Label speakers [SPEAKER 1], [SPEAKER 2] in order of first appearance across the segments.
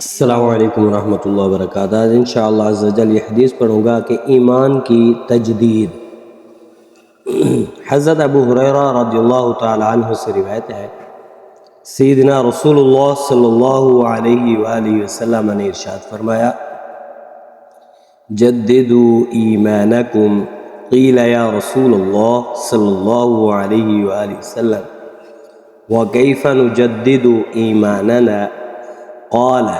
[SPEAKER 1] السلام علیکم ورحمۃ اللہ وبرکاتہ۔ آج انشاءاللہ عز و جل یہ حدیث پڑھوں گا کہ ایمان کی تجدید۔ حضرت ابو ہریرہ رضی اللہ تعالی عنہ سے روایت ہے، سیدنا رسول اللہ صلی اللہ علیہ وآلہ وسلم نے ارشاد فرمایا، جددوا ایمانکم، قیل یا رسول اللہ صلی اللہ علیہ وآلہ وسلم وکیف نجدد ایماننا، قال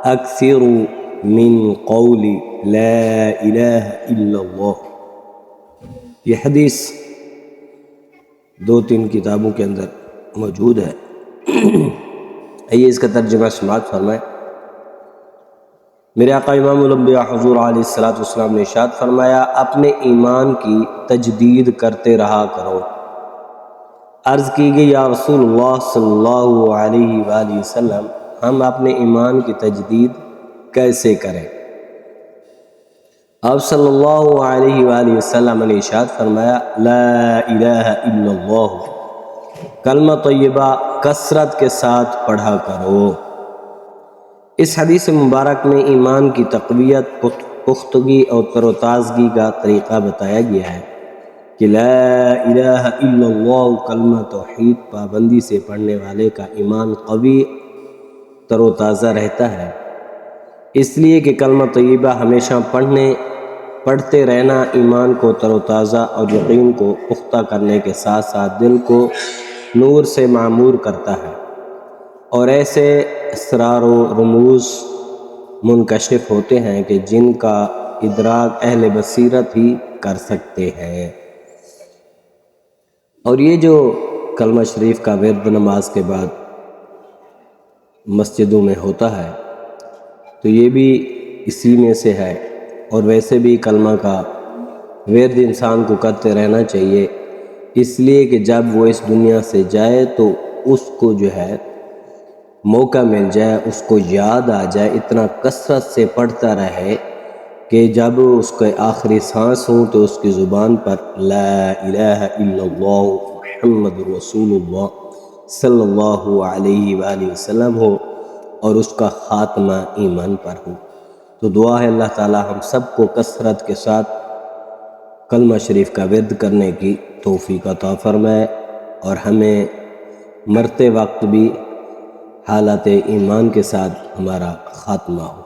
[SPEAKER 1] اکثروا من قول لا الہ الا اللہ۔ یہ حدیث 2-3 کتابوں کے اندر موجود ہے۔ آئیے اس کا ترجمہ سماعت فرمائیں۔ میرے آقا امام الانبیاء حضور علیہ السلام نے ارشاد فرمایا، اپنے ایمان کی تجدید کرتے رہا کرو۔ عرض کی گئی، یا رسول اللہ صلی اللہ علیہ وآلہ وسلم، ہم اپنے ایمان کی تجدید کیسے کریں؟ آپ صلی اللہ علیہ وآلہ وسلم نے ارشاد فرمایا، لا الہ الا اللہ، کلمہ طیبہ کثرت کے ساتھ پڑھا کرو۔ اس حدیث مبارک میں ایمان کی تقویت، پختگی اور تر و تازگی کا طریقہ بتایا گیا ہے کہ لا الہ الا اللہ کلمہ توحید پابندی سے پڑھنے والے کا ایمان قوی، تر و تازہ رہتا ہے۔ اس لیے کہ کلمہ طیبہ ہمیشہ پڑھتے رہنا ایمان کو تر و تازہ اور یقین کو پختہ کرنے کے ساتھ ساتھ دل کو نور سے معمور کرتا ہے، اور ایسے اسرار و رموز منکشف ہوتے ہیں کہ جن کا ادراک اہل بصیرت ہی کر سکتے ہیں۔ اور یہ جو کلمہ شریف کا ورد نماز کے بعد مسجدوں میں ہوتا ہے تو یہ بھی اسی میں سے ہے، اور ویسے بھی کلمہ کا ورد انسان کو کرتے رہنا چاہیے، اس لیے کہ جب وہ اس دنیا سے جائے تو اس کو جو ہے موقع مل جائے، اس کو یاد آ جائے، اتنا کثرت سے پڑھتا رہے کہ جب اس کے آخری سانس ہوں تو اس کی زبان پر لا الہ الا اللہ محمد رسول اللہ صلی اللہ علیہ وآلہ وسلم ہو، اور اس کا خاتمہ ایمان پر ہو۔ تو دعا ہے اللہ تعالی ہم سب کو کثرت کے ساتھ کلمہ شریف کا ورد کرنے کی توفیق عطا فرمائے، اور ہمیں مرتے وقت بھی حالت ایمان کے ساتھ ہمارا خاتمہ ہو۔